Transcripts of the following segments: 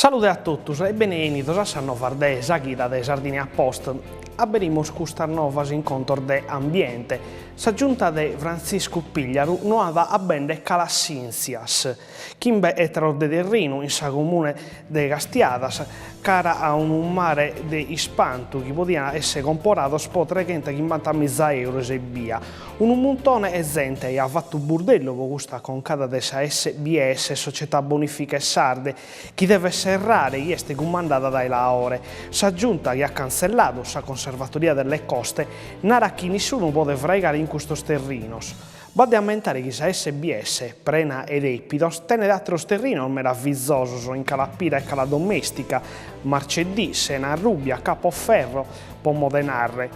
Salute a tutti e benvenuti a nova de Saghida de Sardinia Post. Abbiamo questa nuova incontro de ambiente. Sa giunta de Francisco Pigliaru non ha a bende calassinsias. Chimbe etero de Terrino in sa comune de Gastiadas, cara a un mare de ispantu che poteva essere comporato po 350.000 euro e via. Un montone esente e ha fatto burdello con questa concada de sa SBS, Società Bonifiche Sarde, che deve serrare e è comandata dai Laore. Sa giunta che ha cancellato sa conservatoria delle coste, narra che nessuno può fregare in questi terrinos. Vado a aumentare che sa SBS, Prena ed Epidos, tene altri terreni meravigliosi in Calapira e Cala Domestica, Marcedì, Sena Rubbia, Capoferro, Pomodenarre,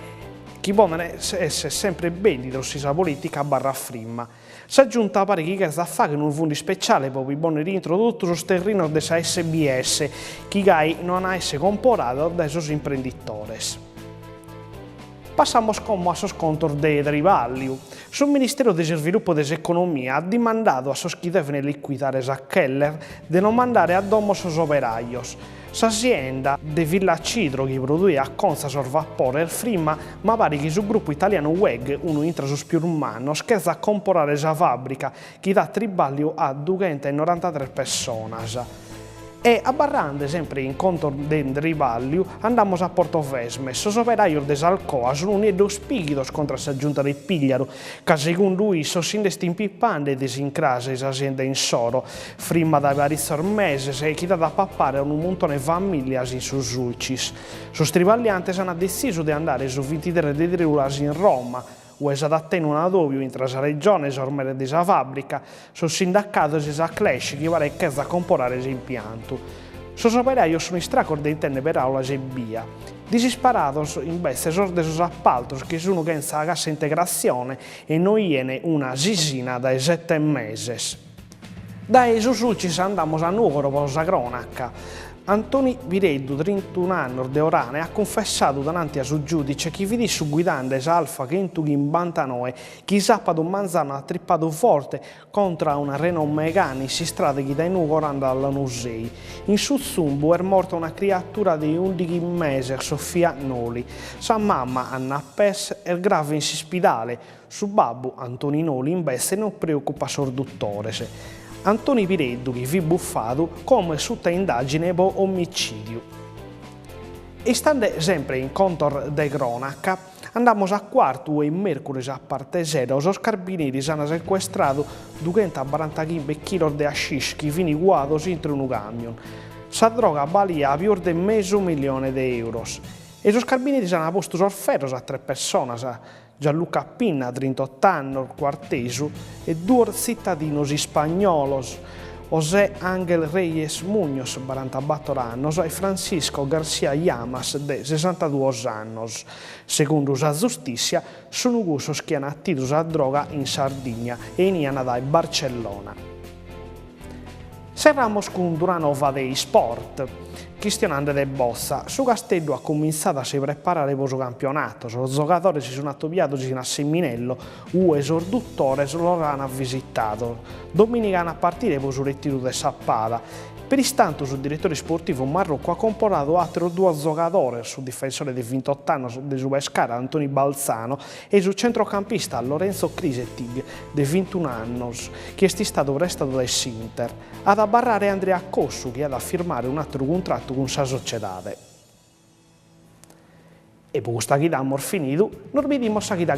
che possono essere sempre belli da sa politica barra frimma. Sa giunta pare che sta a fare un fondo speciale per i buoni reintrodurre i terreni di sa SBS, che non ha essere comporato dai suoi imprenditori. Passamos como a sos contos de Drivalliu. Sul Ministero de Sviluppo dell'Economia ha demandato a sos chi devono liquidare a Keller di non mandare a domo sos operaios. S'azienda de Villa Cidro che produce a Conza sos vapore il frima, ma pare che sul gruppo italiano WEG, uno intra sus più umano, scherza a comprare sa fabbrica che dà Drivalliu a 293 persone. E a Barrande, sempre in conto di Drivalliu, andiamo a Portovesme. Sos operaios de Salcoa sono unidos spighidos contro la giunta di Pigliaru, che secondo lui sos indesti impippando e disincrase aziende in soro, prima da vari mesi e che da pappare un montone di famiglie in sus ulcis. Sos trivalliantes hanno deciso di andare su 23 di Driulas in Roma, o esattamente un adobio intra la regione e ormere di sa fabbrica, sul sindacato e sa clash che pare che a comprare l'impianto. Sos operaios sono istracor di intende per aula e via. Disisparados invece sorde sos appaltos che sono che la cassa integrazione e non viene una sisina dai 7 mesi. Dai sus ulcis andiamo a Nuoro per la cronaca. Antoni Vireddu, 31 anni de Orane, ha confessato davanti a suo giudice che vidi su guidando Alfa Kentucky in Bantanoe, che sabato manzano ha trippato forte contro una Renault Megane si strada che dai Nuoro andava alla Nusei. In Suzzumbu è morta una creatura di 11 mesi, Sofia Noli. Sa mamma, Anna Pes, è grave in ospedale. Su babbo, Antoni Noli, invece non preoccupa sorduttore. Antoni Vireddu che vi buffato come sutta indagine per omicidio. E stando sempre in contor de cronaca, andiamo a quarto e mercoledì a parte zero, os carabinieri hanno sequestrato 245 kg di hashish che vini guados in un camion. Sa droga valia più di $500.000 e os carabinieri hanno posto sorferos a 3 persone, Gianluca Pinna, 38 anni, quartesu, e 2 cittadinos spagnolos, José Ángel Reyes Muñoz, 44 anni, e Francisco García Llamas, de 62 anni. Secondo la giustizia, sono gusos che hanno attivo la droga in Sardegna e in da Barcellona. Serramos con una nova dei sport. Cristianande de Bossa, su Castello ha cominciato a si preparare per il campionato. I giocatori si sono attuati in Asseminello, un esorduttore lo hanno visitato. Domenicana a partire per il ritiro di Sappada. Per istanto, il direttore sportivo Marocco ha comporato altri 2 giocatori, sul difensore di 28 anni di Subescara, Antoni Balzano, e sul centrocampista Lorenzo Crisetig, di 21 anni, che è stato prestato dal Sinter. Ad abbarrare Andrea Cossu, che ha da firmare un altro contratto con sa società. E per questa chita finito, noi vediamo a chita